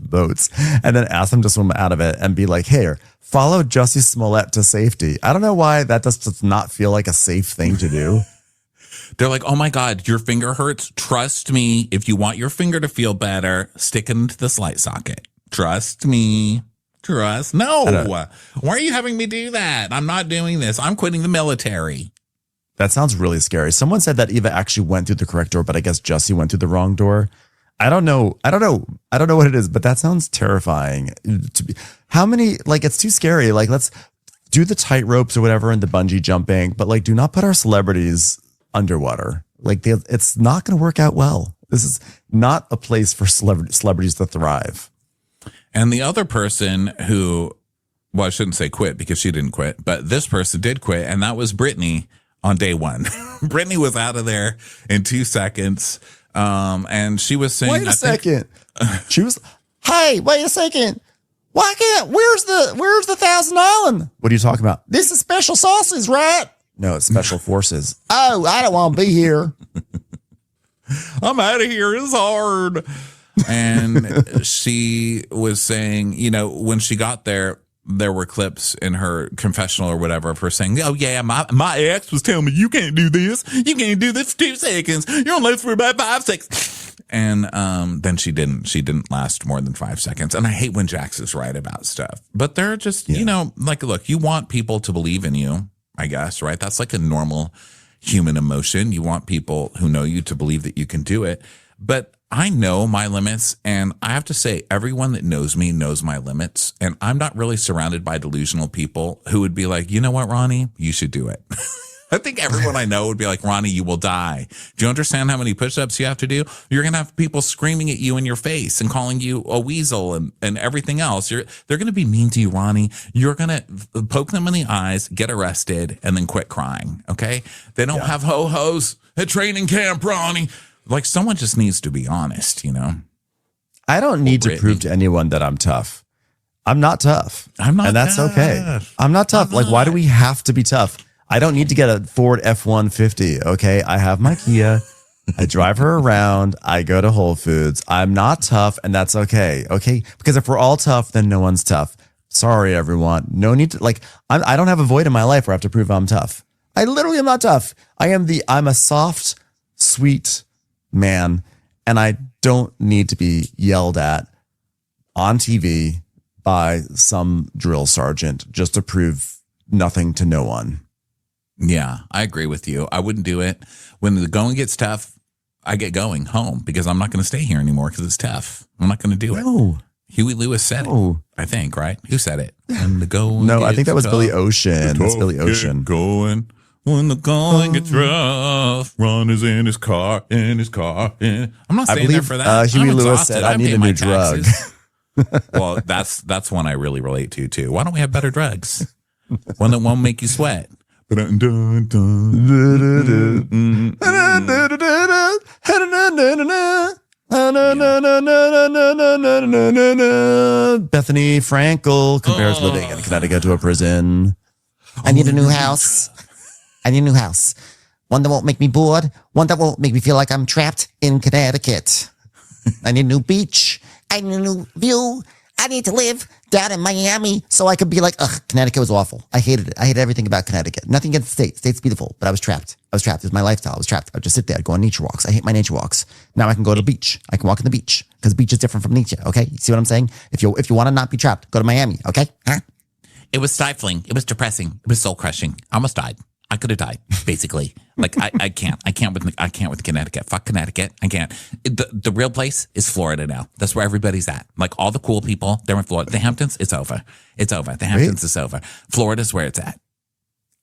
boats and then ask them to swim out of it and be like, hey, follow Jussie Smollett to safety. I don't know why that does not feel like a safe thing to do. They're like, oh my God, your finger hurts. Trust me. If you want your finger to feel better, stick it into this light socket. Trust me. No. Why are you having me do that? I'm not doing this. I'm quitting the military. That sounds really scary. Someone said that Eva actually went through the correct door, but I guess Jussie went through the wrong door. I don't know what it is, but that sounds terrifying. How many, like, it's too scary. Like, let's do the tight ropes or whatever and the bungee jumping, but like, do not put our celebrities underwater. Like, it's not going to work out well. This is not a place for celebrities to thrive. And the other person who, well, I shouldn't say quit because she didn't quit, but this person did quit, and that was Brittany on day one. Brittany was out of there in 2 seconds. And she was saying, wait a second. She was, hey, wait a second. Why can't, where's the Thousand Island? What are you talking about? This is Special Sauces, right? No, it's Special Forces. Oh, I don't want to be here. I'm out of here. It's hard. And she was saying, you know, when she got there were clips in her confessional or whatever of her saying, oh yeah, my ex was telling me, you can't do this. You can't do this for 2 seconds. You're on live for about 5 seconds. And then she didn't last more than 5 seconds. And I hate when Jax is right about stuff, but they're just, you know, like, look, you want people to believe in you, I guess, right? That's like a normal human emotion. You want people who know you to believe that you can do it. But I know my limits, and I have to say, everyone that knows me knows my limits, and I'm not really surrounded by delusional people who would be like, you know what, Ronnie, you should do it. I think everyone I know would be like, Ronnie, you will die. Do you understand how many push-ups you have to do? You're going to have people screaming at you in your face and calling you a weasel and everything else. They're going to be mean to you, Ronnie. You're going to poke them in the eyes, get arrested, and then quit crying, okay? They don't have ho-hos at training camp, Ronnie. Like, someone just needs to be honest, you know? I don't need to prove to anyone that I'm tough. I'm not tough. And that's okay. I'm not tough. Like, why do we have to be tough? I don't need to get a Ford F-150, okay? I have my Kia. I drive her around. I go to Whole Foods. I'm not tough, and that's okay, okay? Because if we're all tough, then no one's tough. Sorry, everyone. No need to, like, I don't have a void in my life where I have to prove I'm tough. I literally am not tough. I'm a soft, sweet man, and I don't need to be yelled at on TV by some drill sergeant just to prove nothing to no one. Yeah, I agree with you. I wouldn't do it. When the going gets tough, I get going home because I'm not going to stay here anymore because it's tough. I'm not going to do it. Huey Lewis said it, I think, right? Who said it? When the going No, I think that was tough, Billy Ocean. That's Billy Ocean. Going. When the going gets rough, Ron is in his car. I'm not staying there for that. Huey Lewis said, I need a new drug. Well, that's one I really relate to, too. Why don't we have better drugs? One that won't make you sweat. Bethany Frankel compares living in Connecticut to a prison. I need a new house. One that won't make me bored. One that won't make me feel like I'm trapped in Connecticut. I need a new beach. I need a new view. I need to live down in Miami so I could be like, ugh, Connecticut was awful. I hated it. I hated everything about Connecticut. Nothing against the state. State's beautiful, but I was trapped. It was my lifestyle. I was trapped. I would just sit there. I'd go on nature walks. I hate my nature walks. Now I can go to the beach. I can walk on the beach because the beach is different from nature. Okay. You see what I'm saying? If you want to not be trapped, go to Miami. Okay. Huh? It was stifling. It was depressing. It was soul crushing. I almost died. I could have died, basically. Like, I can't with Connecticut. Fuck Connecticut. I can't. The real place is Florida now. That's where everybody's at. Like, all the cool people, they're in Florida. The Hamptons, it's over. The Hamptons is over. Florida's where it's at.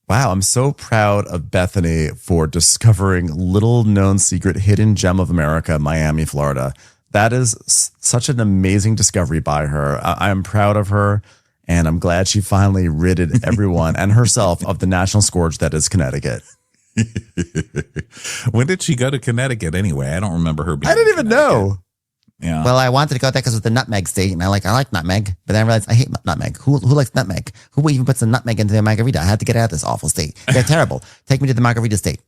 Wow, I'm so proud of Bethany for discovering little known secret hidden gem of America, Miami, Florida. That is such an amazing discovery by her. I am proud of her. And I'm glad she finally ridded everyone and herself of the national scourge that is Connecticut. When did she go to Connecticut anyway? I don't remember her being. I didn't even know. Yeah. Well, I wanted to go there because it's the nutmeg state, and I like nutmeg, but then I realized I hate nutmeg. Who likes nutmeg? Who even puts a nutmeg into their margarita? I had to get out of this awful state. They're terrible. Take me to the margarita state.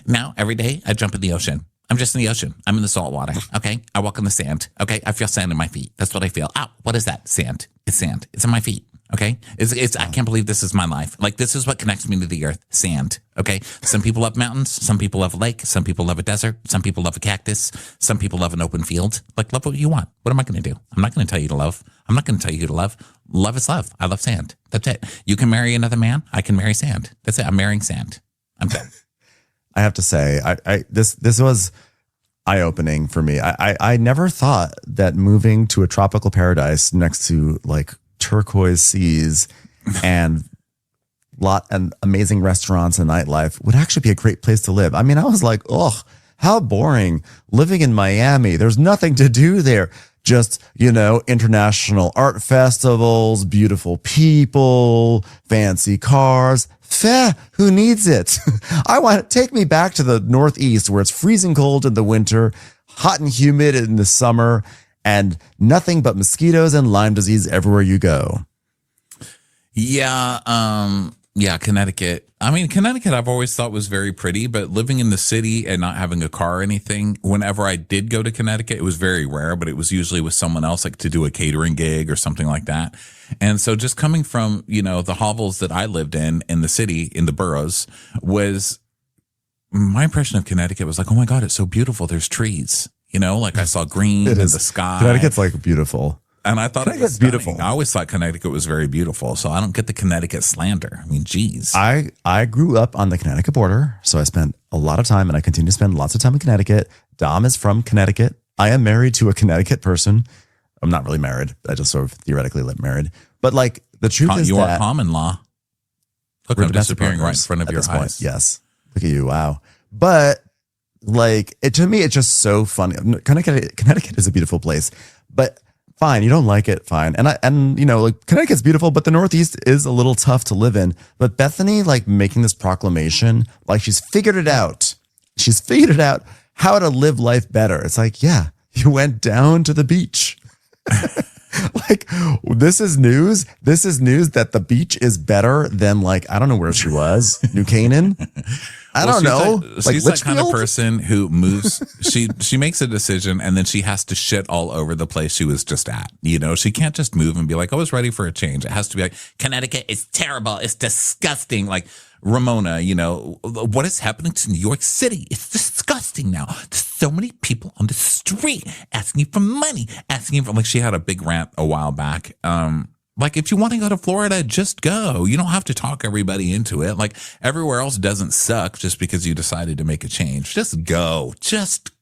Now, every day, I jump in the ocean. I'm just in the ocean. I'm in the salt water. Okay. I walk on the sand. Okay. I feel sand in my feet. That's what I feel. Ow, what is that? Sand. It's sand. It's in my feet. Okay. It's I can't believe this is my life. Like, this is what connects me to the earth. Sand. Okay. Some people love mountains. Some people love a lake. Some people love a desert. Some people love a cactus. Some people love an open field. Like, love what you want. What am I going to do? I'm not going to tell you to love. I'm not going to tell you who to love. Love is love. I love sand. That's it. You can marry another man. I can marry sand. That's it. I'm marrying sand. I'm done. I have to say, this was eye-opening for me. I never thought that moving to a tropical paradise next to like turquoise seas and amazing restaurants and nightlife would actually be a great place to live. I mean, I was like, oh, how boring living in Miami. There's nothing to do there. Just, international art festivals, beautiful people, fancy cars. Who needs it? I want to take me back to the Northeast where it's freezing cold in the winter, hot and humid in the summer, and nothing but mosquitoes and Lyme disease everywhere you go. Yeah, Connecticut. I mean, Connecticut I've always thought was very pretty, but living in the city and not having a car or anything, whenever I did go to Connecticut, it was very rare, but it was usually with someone else, like to do a catering gig or something like that. And so just coming from, the hovels that I lived in the city, in the boroughs, was my impression of Connecticut was like, oh my God, it's so beautiful. There's trees, like I saw green in the sky. Connecticut's like beautiful. And I thought it was beautiful. I always thought Connecticut was very beautiful. So I don't get the Connecticut slander. I mean, geez. I grew up on the Connecticut border. So I spent a lot of time and I continue to spend lots of time in Connecticut. Dom is from Connecticut. I am married to a Connecticut person. I'm not really married. I just sort of theoretically live married. But like the truth is you that are common law. Look, I'm disappearing right in front of your eyes. Point. Yes. Look at you. Wow. But like to me, it's just so funny. Connecticut is a beautiful place, but fine, you don't like it, fine. And like Connecticut's beautiful, but the Northeast is a little tough to live in. But Bethany, like making this proclamation, like she's figured it out. She's figured it out how to live life better. It's like, yeah, you went down to the beach. Like, this is news. This is news that the beach is better than like, I don't know where she was, New Canaan. I don't know. She's that kind of person who moves. She makes a decision and then she has to shit all over the place she was just at. She can't just move and be like, I was ready for a change. It has to be like, Connecticut is terrible. It's disgusting. Like Ramona, what is happening to New York City? It's disgusting now. There's so many people on the street asking you for money, like she had a big rant a while back. Like, if you want to go to Florida, just go. You don't have to talk everybody into it. Like, everywhere else doesn't suck just because you decided to make a change. Just go. Just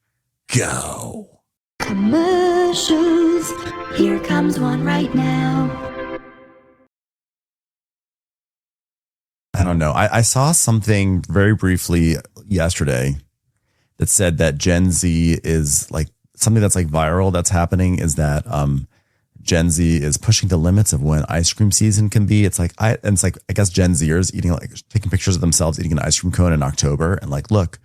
go. Commercials. Here comes one right now. I don't know. I saw something very briefly yesterday that said that Gen Z is like something that's like viral that's happening is that Gen Z is pushing the limits of when ice cream season can be. It's like I guess Gen Zers eating taking pictures of themselves eating an ice cream cone in October and like, look,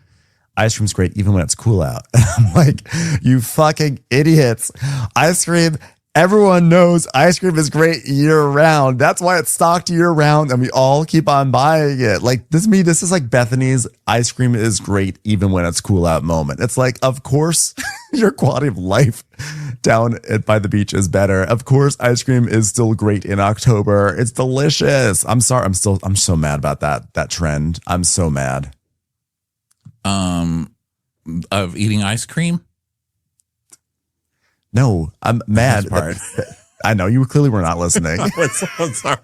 ice cream's great even when it's cool out. I'm like, you fucking idiots. Ice cream, everyone knows ice cream is great year round. That's why it's stocked year round and we all keep on buying it. Like this is like Bethany's ice cream is great even when it's cool out moment. It's like, of course your quality of life down by the beach is better. Of course ice cream is still great in October. It's delicious. I'm sorry. I'm so mad about that trend. I'm so mad. Of eating ice cream? No, I'm mad. I know you clearly were not listening. I'm sorry.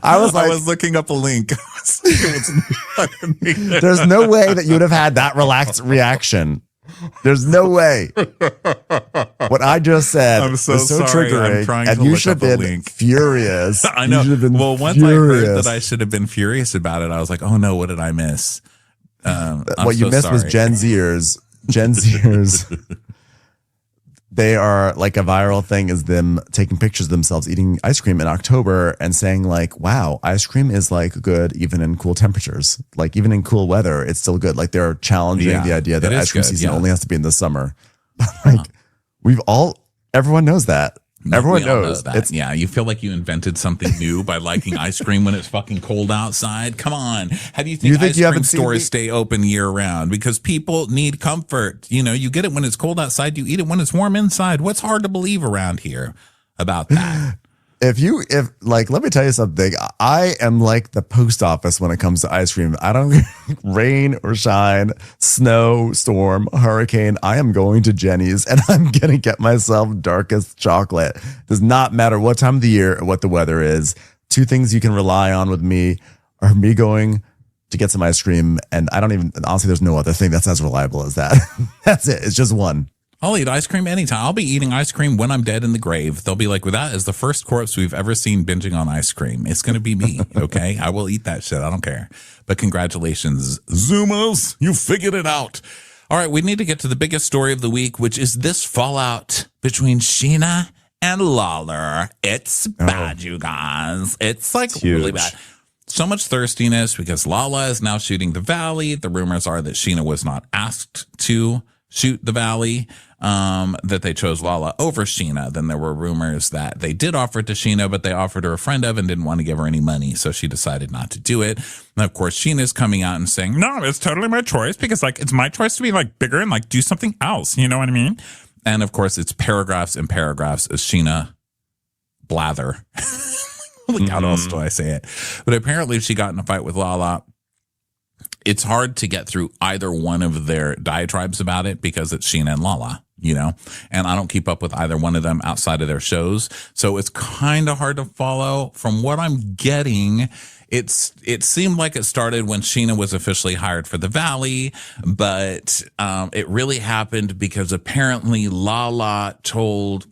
I was looking up a link. There's no way that you'd have had that relaxed reaction. There's no way. What I just said I'm so was so sorry. triggering, I'm trying and to you look should up a have been link. furious. I know. Well, once I heard that I should have been furious about it, I was like, oh no, what did I miss? What you missed was Gen Zers. they are like a viral thing is them taking pictures of themselves eating ice cream in October and saying like, wow, ice cream is like good even in cool temperatures. Like even in cool weather, it's still good. Like they're challenging the idea that ice cream season only has to be in the summer. Like everyone knows that. Everyone knows that. Yeah, you feel like you invented something new by liking ice cream when it's fucking cold outside. Come on. How do you think ice cream stores stay open year round? Because people need comfort. You know, you get it when it's cold outside. You eat it when it's warm inside. What's hard to believe around here about that? If let me tell you something. I am like the post office when it comes to ice cream. I don't rain or shine, snow, storm, hurricane. I am going to Jenny's and I'm going to get myself darkest chocolate. Does not matter what time of the year or what the weather is. Two things you can rely on with me are me going to get some ice cream. And honestly, there's no other thing that's as reliable as that. That's it. It's just one. I'll eat ice cream anytime. I'll be eating ice cream when I'm dead in the grave. They'll be like, well, that is the first corpse we've ever seen binging on ice cream. It's going to be me, okay? I will eat that shit. I don't care. But congratulations, Zoomers. You figured it out. All right, we need to get to the biggest story of the week, which is this fallout between Scheana and LaLa. It's bad, you guys. It's like really bad. So much thirstiness because LaLa is now shooting the Valley. The rumors are that Scheana was not asked to shoot the Valley, that they chose LaLa over Scheana. Then there were rumors that they did offer it to Scheana, but they offered her a friend of and didn't want to give her any money, so she decided not to do it. And of course, Sheena's coming out and saying, no, it's totally my choice because like it's my choice to be like bigger and like do something else. You know what I mean? And of course, it's paragraphs and paragraphs of Scheana blather. Like, how else do I say it? But apparently she got in a fight with LaLa. It's hard to get through either one of their diatribes about it because it's Scheana and LaLa, you know, and I don't keep up with either one of them outside of their shows. So it's kind of hard to follow. From what I'm getting, it seemed like it started when Scheana was officially hired for the Valley, but it really happened because apparently Scheana told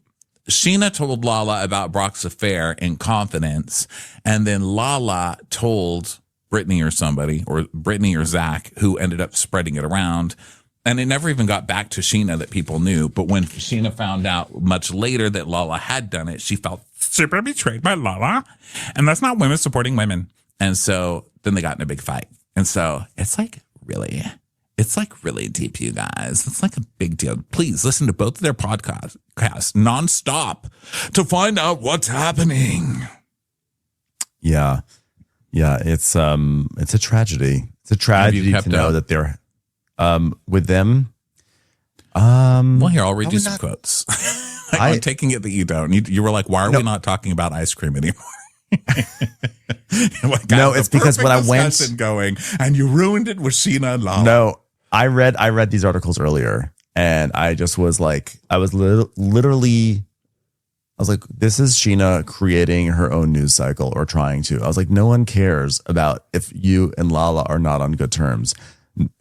LaLa about Brock's affair in confidence, and then LaLa told Brittany or somebody, or Brittany or Zach, who ended up spreading it around. And it never even got back to Scheana that people knew. But when Scheana found out much later that LaLa had done it, she felt super betrayed by LaLa. And that's not women supporting women. And so then they got in a big fight. And so it's like really deep, you guys. It's like a big deal. Please listen to both of their podcasts nonstop to find out what's happening. Yeah. Yeah, it's a tragedy. It's a tragedy to know that they're with them. Well, here, I'll read you some quotes. I'm taking it that you don't. You were like, why are we not talking about ice cream anymore? Like, no, it's because when I went going and you ruined it with Scheana and LaLa. No, I read these articles earlier and I just was like, I was literally this is Scheana creating her own news cycle or trying to. I was like, no one cares about if you and LaLa are not on good terms.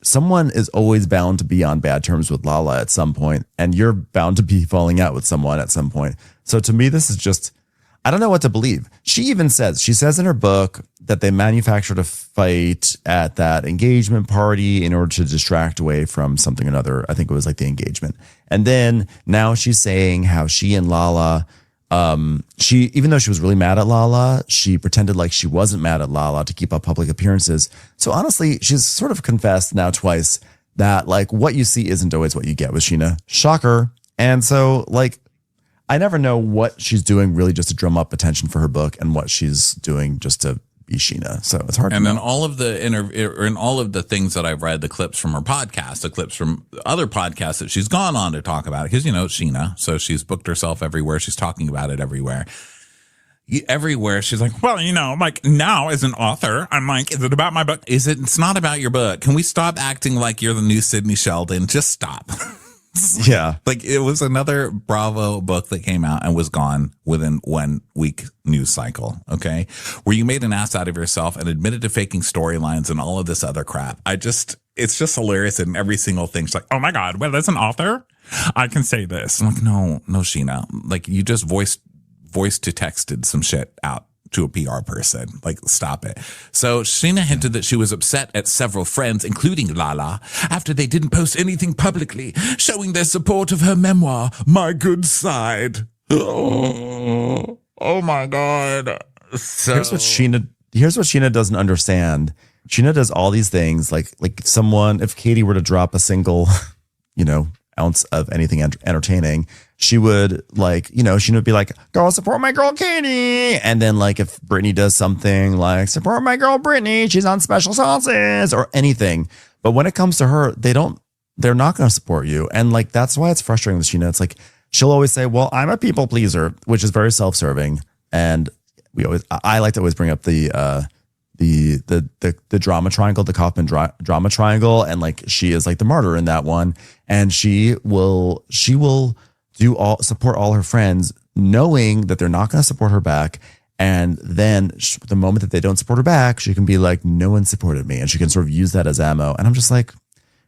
Someone is always bound to be on bad terms with LaLa at some point, and you're bound to be falling out with someone at some point. So to me, this is just, I don't know what to believe. She says in her book that they manufactured a fight at that engagement party in order to distract away from something or another. I think it was like the engagement. And then now she's saying how she and LaLa, even though she was really mad at LaLa, she pretended like she wasn't mad at LaLa to keep up public appearances. So honestly, she's sort of confessed now twice that like what you see isn't always what you get with Scheana. Shocker. And so like, I never know what she's doing really just to drum up attention for her book and what she's doing just to be Scheana. So it's hard. And to then know. all of the things that I've read, the clips from her podcast, the clips from other podcasts that she's gone on to talk about it, because you know it's Scheana, so she's booked herself everywhere. She's talking about it everywhere. Everywhere she's like, well, you know, like now as an author, I'm like, is it about my book? It's not about your book. Can we stop acting like you're the new Sidney Sheldon? Just stop. Yeah. Like it was another Bravo book that came out and was gone within 1 week news cycle. Okay. Where you made an ass out of yourself and admitted to faking storylines and all of this other crap. It's just hilarious in every single thing. She's like, oh my God, well, as an author, I can say this. I'm like, no, Scheana. Like you just voice to texted some shit out to a PR person. Like, stop it. So Scheana hinted that she was upset at several friends, including LaLa, after they didn't post anything publicly showing their support of her memoir, My Good Side. Oh my God. So Here's what Scheana doesn't understand. Scheana does all these things like if Katie were to drop a single, ounce of anything entertaining, she would Scheana would be like, go support my girl Katie. And then like if Brittany does something like support my girl Brittany, she's on special sauces or anything. But when it comes to her, they're not going to support you. And like, that's why it's frustrating with Scheana. It's like, she'll always say, well, I'm a people pleaser, which is very self-serving. And I like to always bring up the drama triangle, the Kaufman drama triangle. And like, she is like the martyr in that one. And she will support all her friends, knowing that they're not going to support her back. And then the moment that they don't support her back, she can be like, no one supported me. And she can sort of use that as ammo. And I'm just like,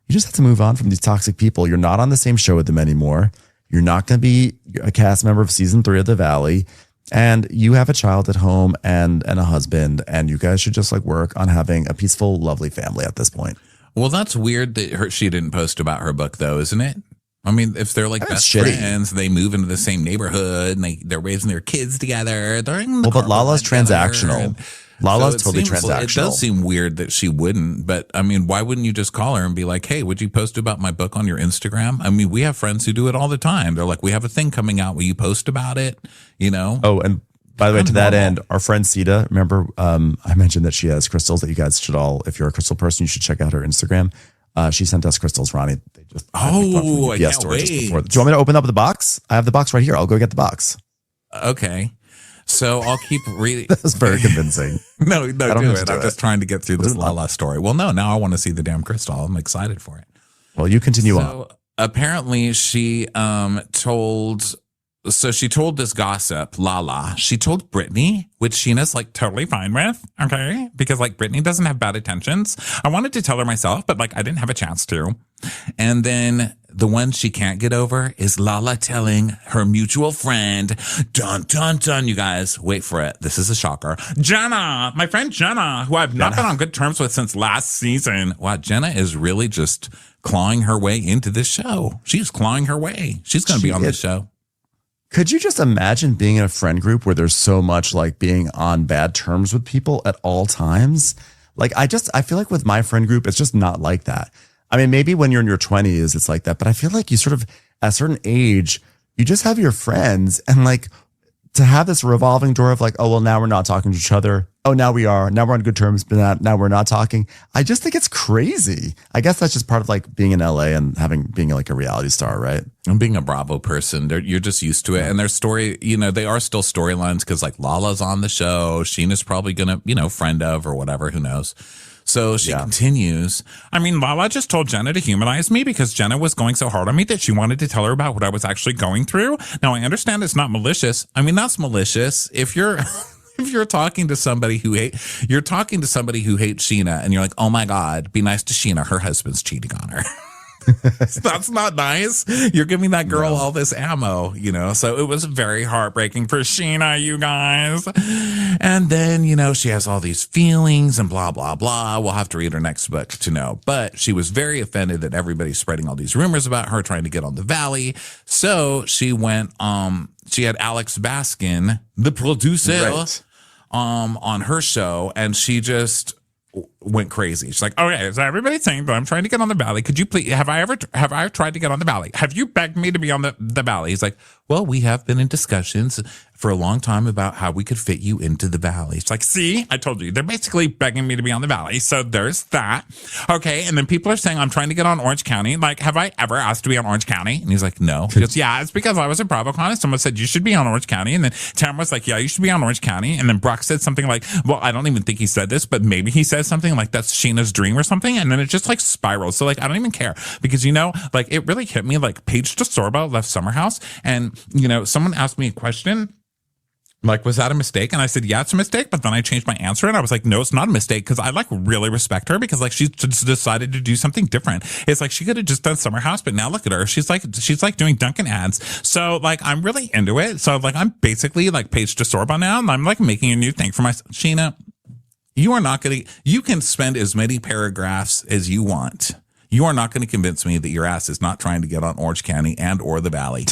you just have to move on from these toxic people. You're not on the same show with them anymore. You're not going to be a cast member of season 3 of The Valley. And you have a child at home and a husband. And you guys should just like work on having a peaceful, lovely family at this point. Well, that's weird that she didn't post about her book, though, isn't it? I mean, if they're like best friends, they move into the same neighborhood and they're raising their kids together. They're in the but LaLa's transactional. LaLa's totally transactional. It does seem weird that she wouldn't, but I mean, why wouldn't you just call her and be like, hey, would you post about my book on your Instagram? I mean, we have friends who do it all the time. They're like, we have a thing coming out. Will you post about it? Oh, and by the way, to that end, our friend Sita, remember, I mentioned that she has crystals that you guys should all, if you're a crystal person, you should check out her Instagram. She sent us crystals, Ronnie. They just I can't wait. Do you want me to open up the box? I have the box right here. I'll go get the box. Okay. So I'll keep reading. That's very convincing. No, do it. I'm just trying to get through this LaLa story. Well, no, now I want to see the damn crystal. I'm excited for it. Well, you continue on. Apparently she she told this gossip, LaLa. She told Brittany, which Scheana's like totally fine with, okay? Because like Brittany doesn't have bad intentions. I wanted to tell her myself, but like I didn't have a chance to. And then the one she can't get over is LaLa telling her mutual friend, dun, dun, dun, you guys, wait for it. This is a shocker. Jenna, my friend Jenna, who I've not been on good terms with since last season. Wow, Jenna is really just clawing her way into this show. She's clawing her way. She's going to be on this show. Could you just imagine being in a friend group where there's so much like being on bad terms with people at all times? Like, I feel like with my friend group, it's just not like that. I mean, maybe when you're in your 20s, it's like that, but I feel like you sort of, at a certain age, you just have your friends, and like to have this revolving door of like, oh, well, now we're not talking to each other. Oh, now we are. Now we're on good terms, but now we're not talking. I just think it's crazy. I guess that's just part of like being in LA and being like a reality star, right? And being a Bravo person, you're just used to it. And their story, they are still storylines because like LaLa's on the show. Scheana's probably going to, friend of or whatever, who knows. So she continues. I mean, LaLa just told Jenna to humanize me because Jenna was going so hard on me that she wanted to tell her about what I was actually going through. Now, I understand it's not malicious. I mean, that's malicious. If you're talking to somebody who hates Scheana and you're like, oh my God, be nice to Scheana. Her husband's cheating on her. That's not nice. You're giving that girl all this ammo, so it was very heartbreaking for Scheana, you guys. And then, she has all these feelings and blah, blah, blah. We'll have to read her next book to know. But she was very offended that everybody's spreading all these rumors about her trying to get on the Valley. So she went, she had Alex Baskin, the producer, on her show, and she just went crazy. She's like, okay, so everybody's saying that I'm trying to get on the Valley. Could you please, have I tried to get on the Valley? Have you begged me to be on the Valley? He's like, well, we have been in discussions for a long time about how we could fit you into the Valley. It's like, see, I told you, they're basically begging me to be on the Valley. So there's that. Okay. And then people are saying I'm trying to get on Orange County. Like, have I ever asked to be on Orange County? And he's like, no. He goes, yeah, it's because I was at BravoCon and someone said you should be on Orange County. And then Tam was like, yeah, you should be on Orange County. And then Brock said something like, well, I don't even think he said this, but maybe he said something like that's Scheana's dream or something. And then it just like spirals. So like, I don't even care because, like it really hit me like Paige DeSorbo left Summer House. And, someone asked me a question like, was that a mistake? And I said, yeah, it's a mistake. But then I changed my answer and I was like, no, it's not a mistake, because I like really respect her, because like she's just decided to do something different. It's like she could have just done Summer House, but now look at her. She's like doing Dunkin' ads. So like I'm really into it. So like I'm basically like Paige DeSorbo now, and I'm like making a new thing for myself. Scheana, you can spend as many paragraphs as you want. You are not going to convince me that your ass is not trying to get on Orange County and or the Valley.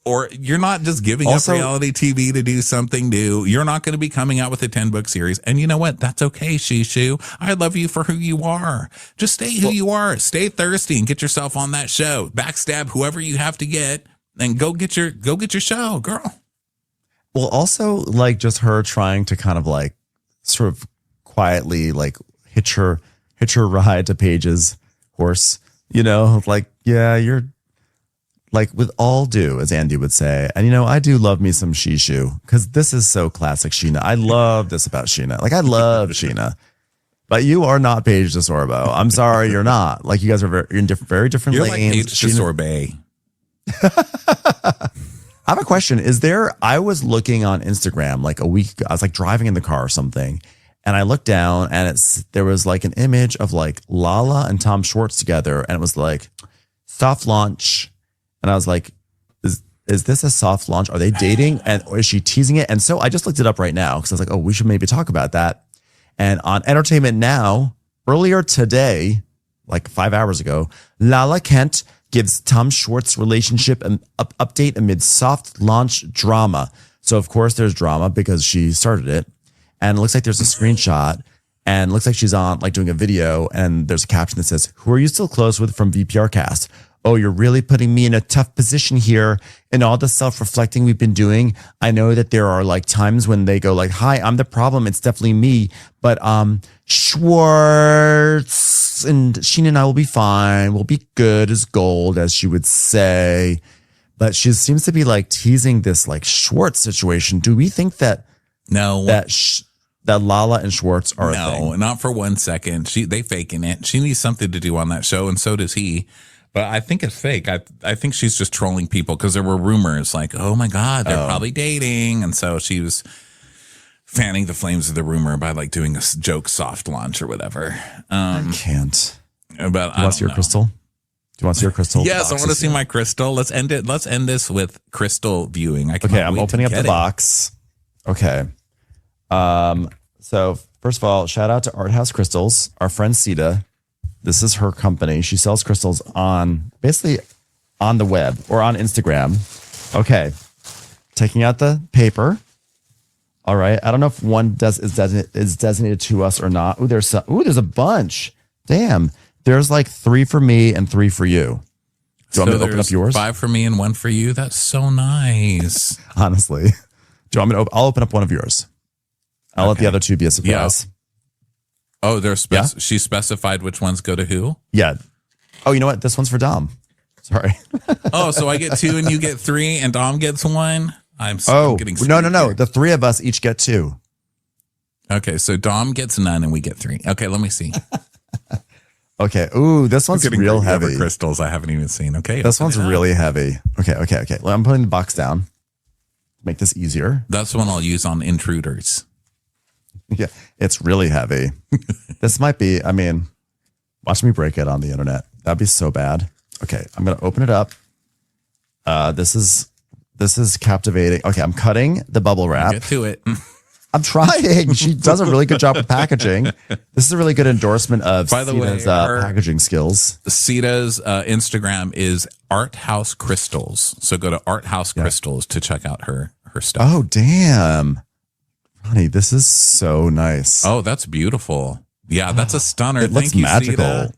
Or you're not just giving up reality TV to do something new. You're not going to be coming out with a 10-book series. And you know what? That's okay, Shishu. I love you for who you are. Just stay who you are. Stay thirsty and get yourself on that show. Backstab whoever you have to get and go get your show, girl. Well, also like just her trying to kind of like sort of quietly like hitch her ride to Paige's horse, you know, like, yeah, you're like with all due, as Andy would say. And, you know, I do love me some Shishu, because this is so classic Scheana. I love this about Scheana. Like, I love Scheana. But you are not Paige DeSorbo. I'm sorry, you're not. Like, you guys are you're in very different you're lanes. Like Paige DeSorbo. I have a question. I was looking on Instagram like a week ago. I was like driving in the car or something, and I looked down and there was like an image of like LaLa and Tom Schwartz together, and it was like soft launch. And I was like, is this a soft launch? Are they dating? Or is she teasing it? And so I just looked it up right now, because I was like, oh, we should maybe talk about that. And on Entertainment Now, earlier today, like 5 hours ago, LaLa Kent gives Tom Schwartz relationship an update amid soft launch drama. So of course there's drama because she started it. And it looks like there's a screenshot, and it looks like she's on like doing a video, and there's a caption that says, who are you still close with from VPR cast? Oh, you're really putting me in a tough position here in all the self-reflecting we've been doing. I know that there are like times when they go like, hi, I'm the problem. It's definitely me. But Schwartz and Scheana and I will be fine. We'll be good as gold, as she would say. But she seems to be like teasing this like Schwartz situation. Do we think that that LaLa and Schwartz are a thing? No, not for 1 second. They faking it. She needs something to do on that show, and so does he. But I think it's fake. I think she's just trolling people, because there were rumors like, oh my God, they're probably dating. And so she was fanning the flames of the rumor by like doing a joke soft launch or whatever. I can't. But Do you want to see your crystal? Do you want to see your crystal? Yes, I want to see my crystal. Let's end it. Let's end this with crystal viewing. Okay, I'm opening up the box. Okay. So first of all, shout out to Art House Crystals, our friend Sita. This is her company. She sells crystals basically on the web or on Instagram. Okay. Taking out the paper. All right. I don't know if one is designated to us or not. Ooh, there's a bunch. Damn. There's like 3 for me and 3 for you. Do you want me to open up yours? 5 for me and 1 for you. That's so nice. Honestly. Do you want me to I'll open up one of yours. I'll let the other 2 be a surprise. Yeah. Oh, she specified which ones go to who? Yeah. Oh, you know what? This one's for Dom. Sorry. Oh, so I get 2 and you get 3 and Dom gets 1? I'm getting no. The 3 of us each get 2. Okay, so Dom gets none and we get 3. Okay, let me see. Okay. Ooh, this one's real heavy. Crystals I haven't even seen. Okay. This one's really heavy. Okay. Well, I'm putting the box down. Make this easier. That's the one I'll use on intruders. Yeah, it's really heavy. This might be, watch me break it on the internet. That'd be so bad. Okay, I'm going to open it up. This is captivating. Okay, I'm cutting the bubble wrap. Get to it. I'm trying. She does a really good job of packaging. This is a really good endorsement of Sita's packaging skills. Sita's Instagram is Art House Crystals. So go to Art House Crystals to check out her stuff. Oh, damn. Honey, this is so nice. Oh, that's beautiful. Yeah, that's a stunner. It looks magical. Sita.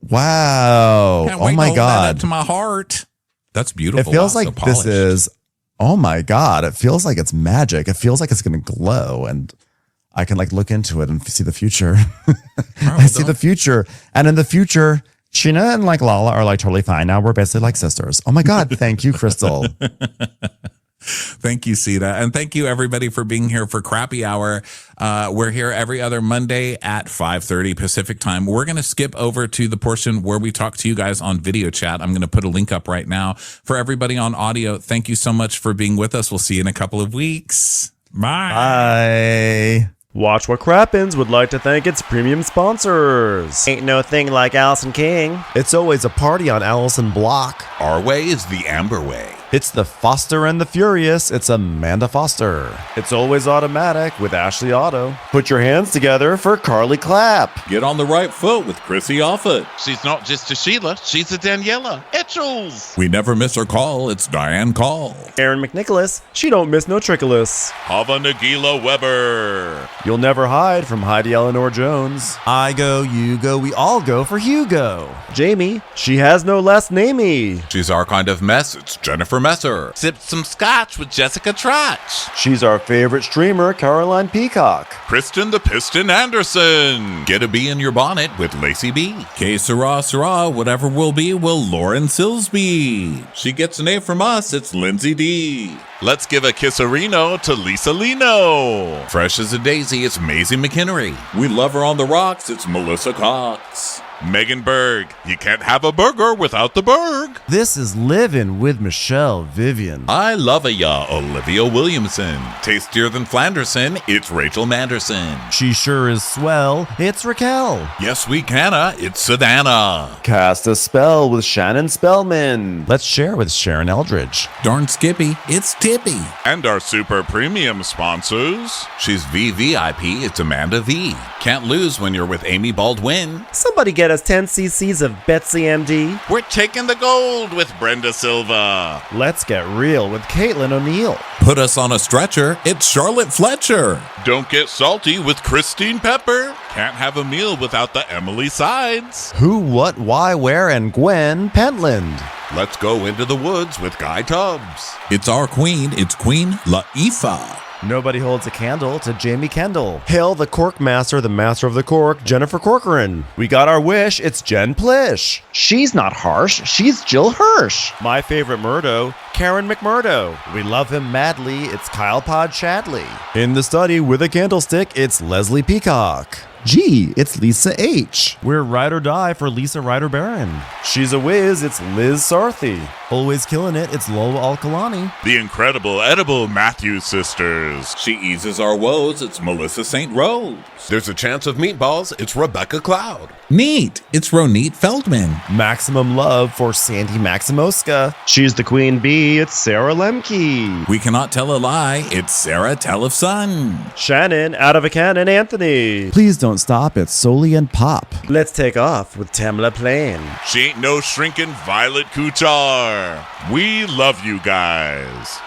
Wow. Can't wait oh my to God. That up to my heart. That's beautiful. It feels like this is, oh my God. It feels like it's magic. It feels like it's going to glow, and I can like look into it and see the future. I see the future. And in the future, Scheana and like LaLa are like totally fine. Now we're basically like sisters. Oh my God. Thank you, Crystal. Thank you, Sita. And thank you, everybody, for being here for Crappy Hour. We're here every other Monday at 5:30 Pacific time. We're going to skip over to the portion where we talk to you guys on video chat. I'm going to put a link up right now for everybody on audio. Thank you so much for being with us. We'll see you in a couple of weeks. Bye. Watch what Crappens would like to thank its premium sponsors. Ain't no thing like Allison King. It's always a party on Allison Block. Our way is the Amber way. It's the Foster and the Furious. It's Amanda Foster. It's always automatic with Ashley Auto. Put your hands together for Carly Clapp. Get on the right foot with Chrissy Offit. She's not just a Sheila, she's a Daniela. Etchels. We never miss her call. It's Diane Call. Aaron McNicholas. She don't miss no trickolas. Hava Nagila Weber. You'll never hide from Heidi Eleanor Jones. I go, you go, we all go for Hugo. Jamie. She has no last namey. She's our kind of mess. It's Jennifer Messer. Sipped some scotch with Jessica Trotch. She's our favorite streamer, Caroline Peacock. Kristen the Piston Anderson. Get a bee in your bonnet with Lacey B. K Sarah, whatever will be, will Lauren Silsby. She gets an A from us. It's Lindsay D. Let's give a kisserino to Lisa Lino. Fresh as a daisy, it's Maisie McHenry. We love her on the rocks. It's Melissa Cox. Megan Berg. You can't have a burger without the Berg. This is Livin' with Michelle Vivian. I love ya, Olivia Williamson. Tastier than Flanderson, it's Rachel Manderson. She sure is swell. It's Raquel. Yes, we canna, it's Savannah. Cast a spell with Shannon Spellman. Let's share with Sharon Eldridge. Darn Skippy, it's Tippy. And our super premium sponsors. She's VVIP, it's Amanda V. Can't lose when you're with Amy Baldwin. Somebody get us 10 cc's of Betsy MD. We're taking the gold with Brenda Silva. Let's get real with Caitlin O'Neill. Put us on a stretcher, it's Charlotte Fletcher. Don't get salty with Christine Pepper. Can't have a meal without the Emily Sides. Who, what, why, where, and Gwen Pentland. Let's go into the woods with Guy Tubbs. It's our queen, it's Queen Laifa. Nobody holds a candle to Jamie Kendall. Hail the cork master, the master of the cork, Jennifer Corcoran. We got our wish, it's Jen Plish. She's not harsh, she's Jill Hirsch. My favorite Murdo, Karen McMurdo. We love him madly, it's Kyle Pod Shadley. In the study with a candlestick, it's Leslie Peacock. Gee, it's Lisa H. We're ride or die for Lisa Ryder Barron. She's a whiz, it's Liz Sarthy. Always killing it, it's Lola Alkalani. The incredible edible Matthews sisters. She eases our woes, it's Melissa St. Rose. There's a chance of meatballs, it's Rebecca Cloud. Neat, it's Ronit Feldman. Maximum love for Sandy Maximoska. She's the queen bee, it's Sarah Lemke. We cannot tell a lie, it's Sarah Tellefson. Shannon, out of a cannon, Anthony. Please don't stop, it's Soli and Pop. Let's take off with Tamla Plain. She ain't no shrinking Violet Kuchar. We love you guys.